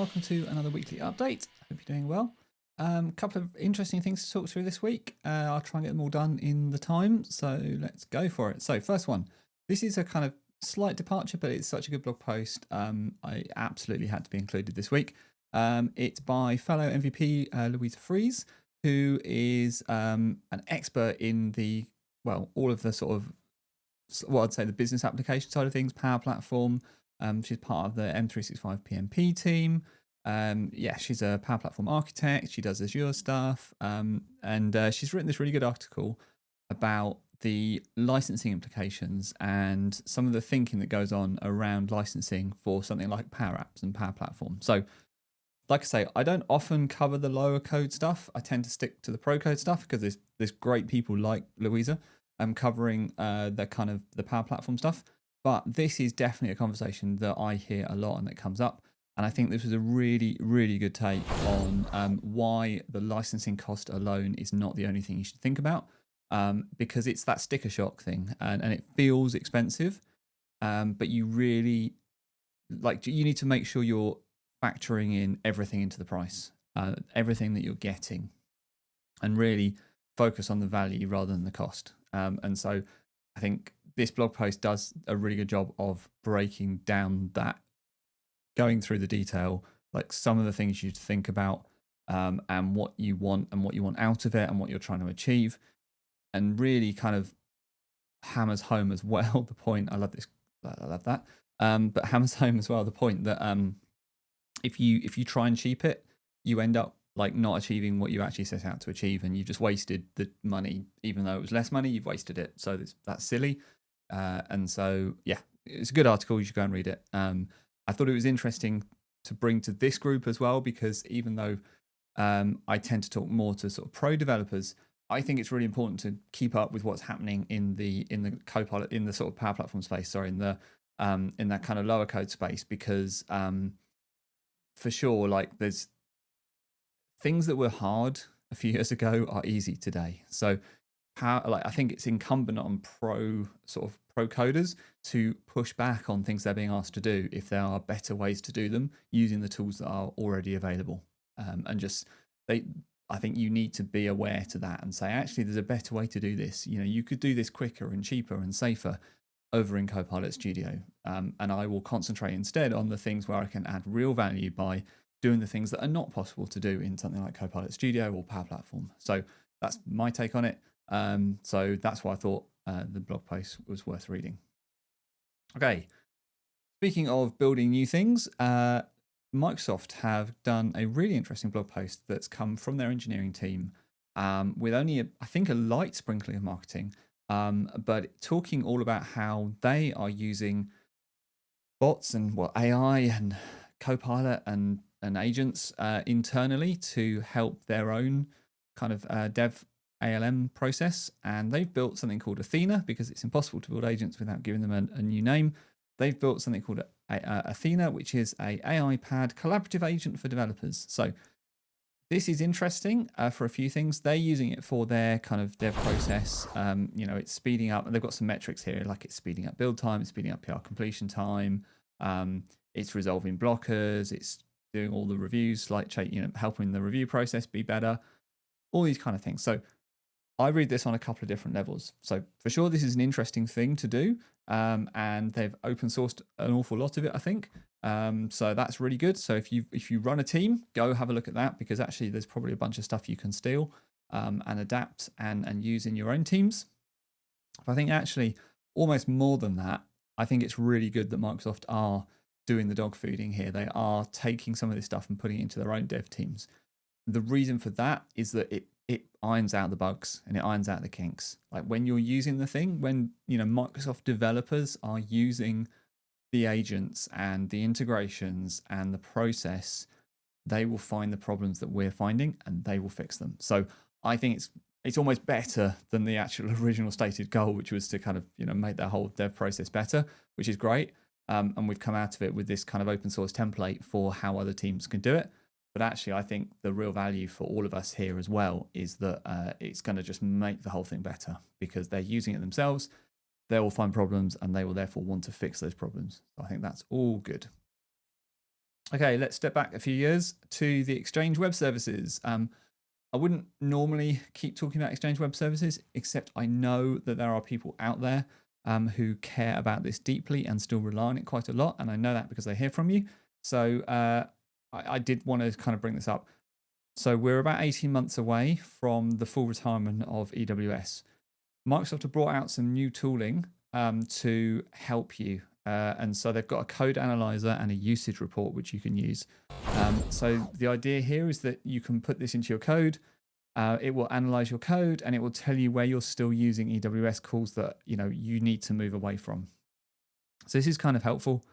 welcome to another weekly update. Hope you're doing well. Couple of interesting things to talk through this week. I'll try and get them all done in the time, so let's go for it. So first one, this is a kind of slight departure, but it's such a good blog post. I absolutely had to be included this week. It's by fellow MVP Luise Freese, who is an expert in all of the sort of, what I'd say, the business application side of things, Power Platform. She's part of the M365 PMP team. She's a Power Platform architect. She does Azure stuff. And she's written this really good article about the licensing implications and some of the thinking that goes on around licensing for something like Power Apps and Power Platform. So, like I say, I don't often cover the lower code stuff. I tend to stick to the pro code stuff because there's great people like Louisa covering the Power Platform stuff. But this is definitely a conversation that I hear a lot and that comes up. And I think this was a really, really good take on why the licensing cost alone is not the only thing you should think about, because it's that sticker shock thing and it feels expensive. But you really, you need to make sure you're factoring in everything into the price, everything that you're getting, and really focus on the value rather than the cost. And so I think this blog post does a really good job of breaking down that, going through the detail, like some of the things you think about, and what you want out of it and what you're trying to achieve, and really kind of hammers home as well the point. I love that. But hammers home as well the point that if you try and cheap it, you end up like not achieving what you actually set out to achieve, and you just wasted the money. Even though it was less money, you've wasted it. So that's silly. And so, yeah, it's a good article. You should go and read it. I thought it was interesting to bring to this group as well, because even though I tend to talk more to sort of pro developers, I think it's really important to keep up with what's happening in the Copilot, in the sort of Power Platform space, in that kind of lower code space, because for sure, like, there's things that were hard a few years ago are easy today. So I think it's incumbent on pro coders to push back on things they're being asked to do if there are better ways to do them using the tools that are already available. I think you need to be aware to that and say, actually, there's a better way to do this. You could do this quicker and cheaper and safer over in Copilot Studio. And I will concentrate instead on the things where I can add real value by doing the things that are not possible to do in something like Copilot Studio or Power Platform. So that's my take on it. So that's why I thought the blog post was worth reading. Okay, speaking of building new things, Microsoft have done a really interesting blog post that's come from their engineering team, with only, I think, a light sprinkling of marketing, but talking all about how they are using bots and AI and Copilot and agents internally to help their own kind of dev ALM process. And they've built something called Athena, because it's impossible to build agents without giving them a new name. They've built something called Athena, which is a AI-powered collaborative agent for developers. So this is interesting for a few things. They're using it for their kind of dev process. It's speeding up, and they've got some metrics here, like it's speeding up build time, it's speeding up PR completion time, it's resolving blockers, it's doing all the reviews, like helping the review process be better, all these kind of things. So I read this on a couple of different levels. So for sure, this is an interesting thing to do, and they've open sourced an awful lot of it, I think. So that's really good. So if you run a team, go have a look at that, because actually there's probably a bunch of stuff you can steal and adapt and use in your own teams. But I think actually almost more than that, I think it's really good that Microsoft are doing the dog fooding here. They are taking some of this stuff and putting it into their own dev teams. The reason for that is that it irons out the bugs and it irons out the kinks. Like when you're using the thing, when Microsoft developers are using the agents and the integrations and the process, they will find the problems that we're finding and they will fix them. So I think it's almost better than the actual original stated goal, which was to kind of make that whole dev process better, which is great. And we've come out of it with this kind of open source template for how other teams can do it. But actually, I think the real value for all of us here as well is that it's going to just make the whole thing better, because they're using it themselves. They will find problems and they will therefore want to fix those problems. So I think that's all good. Okay, let's step back a few years to the Exchange Web Services. I wouldn't normally keep talking about Exchange Web Services, except I know that there are people out there who care about this deeply and still rely on it quite a lot. And I know that because I hear from you. So I did want to kind of bring this up. So we're about 18 months away from the full retirement of EWS. Microsoft have brought out some new tooling to help you. And so they've got a code analyzer and a usage report, which you can use. So the idea here is that you can put this into your code. It will analyze your code and it will tell you where you're still using EWS calls that you need to move away from. So this is kind of helpful.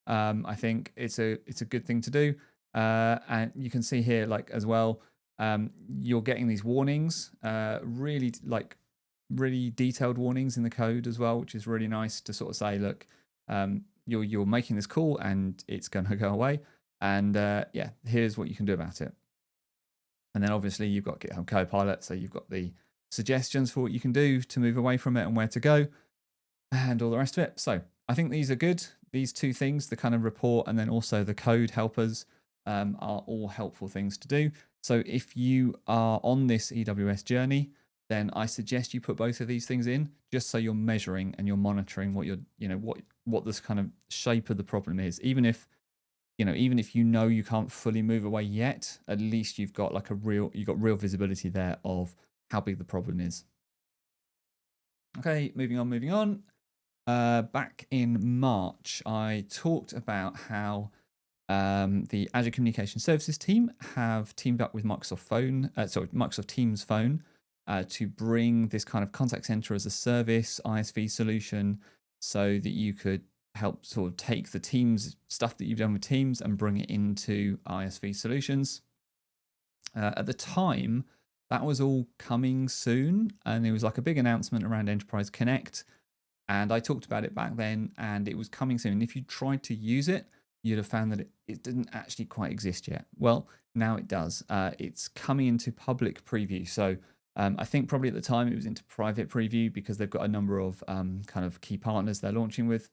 I think it's a good thing to do. And you can see here, like as well, you're getting these warnings, really detailed warnings in the code as well, which is really nice to sort of say, look, you're making this call and it's going to go away. And yeah, here's what you can do about it. And then obviously you've got GitHub Copilot. So you've got the suggestions for what you can do to move away from it and where to go and all the rest of it. So I think these are good. These two things, the kind of report and then also the code helpers, are all helpful things to do. So if you are on this EWS journey, then I suggest you put both of these things in, just so you're measuring and you're monitoring what what this kind of shape of the problem is. Even if you can't fully move away yet, at least you've got real visibility there of how big the problem is. Okay, moving on. Back in March, I talked about how the Azure Communication Services team have teamed up with Microsoft Teams Phone to bring this kind of contact center as a service ISV solution, so that you could help sort of take the Teams stuff that you've done with Teams and bring it into ISV solutions. At the time, that was all coming soon, and there was like a big announcement around Enterprise Connect. And I talked about it back then, and it was coming soon. If you tried to use it, you'd have found that it didn't actually quite exist yet. Well, now it does. It's coming into public preview. So I think probably at the time it was into private preview because they've got a number of kind of key partners they're launching with.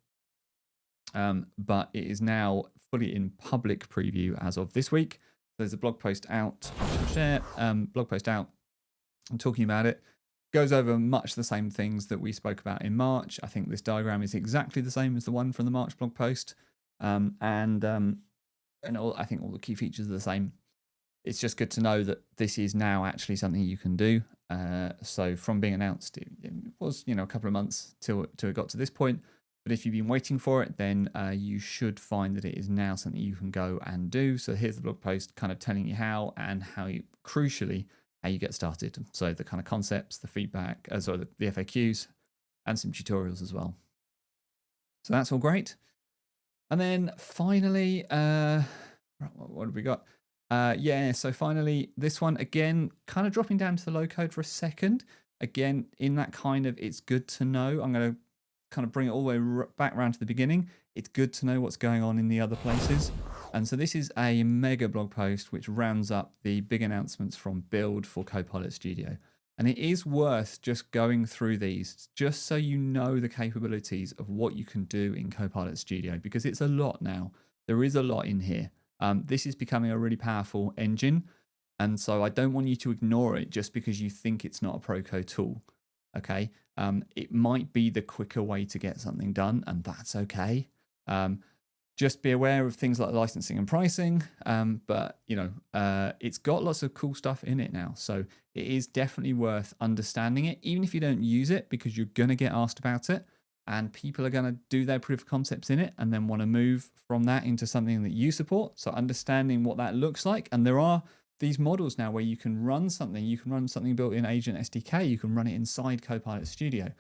But it is now fully in public preview as of this week. There's a blog post out. I'll share blog post out. I'm talking about it. Goes over much the same things that we spoke about in March. I think this diagram is exactly the same as the one from the March blog post, I think all the key features are the same. It's just good to know that this is now actually something you can do. So from being announced, it was a couple of months till it got to this point. But if you've been waiting for it, then you should find that it is now something you can go and do. So here's the blog post kind of telling you how and crucially, how you get started. So the kind of concepts, the feedback, the FAQs, and some tutorials as well. So that's all great. And then finally, what have we got? So finally, this one, again, kind of dropping down to the low code for a second. Again, in that kind of, it's good to know. I'm going to kind of bring it all the way back around to the beginning. It's good to know what's going on in the other places. And so this is a mega blog post which rounds up the big announcements from Build for Copilot Studio. And it is worth just going through these just so you know the capabilities of what you can do in Copilot Studio, because it's a lot now. There is a lot in here. This is becoming a really powerful engine. And so I don't want you to ignore it just because you think it's not a pro-code tool. Okay. It might be the quicker way to get something done, and that's okay. Just be aware of things like licensing and pricing, but it's got lots of cool stuff in it now. So it is definitely worth understanding it, even if you don't use it, because you're going to get asked about it, and people are going to do their proof of concepts in it and then want to move from that into something that you support. So understanding what that looks like, and there are these models now where you can run something built in Agent SDK, you can run it inside Copilot Studio.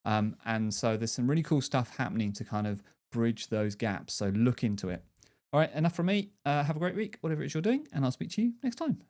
And so there's some really cool stuff happening to kind of bridge those gaps. So look into it. All right, enough from me. Have a great week, whatever it is you're doing, and I'll speak to you next time.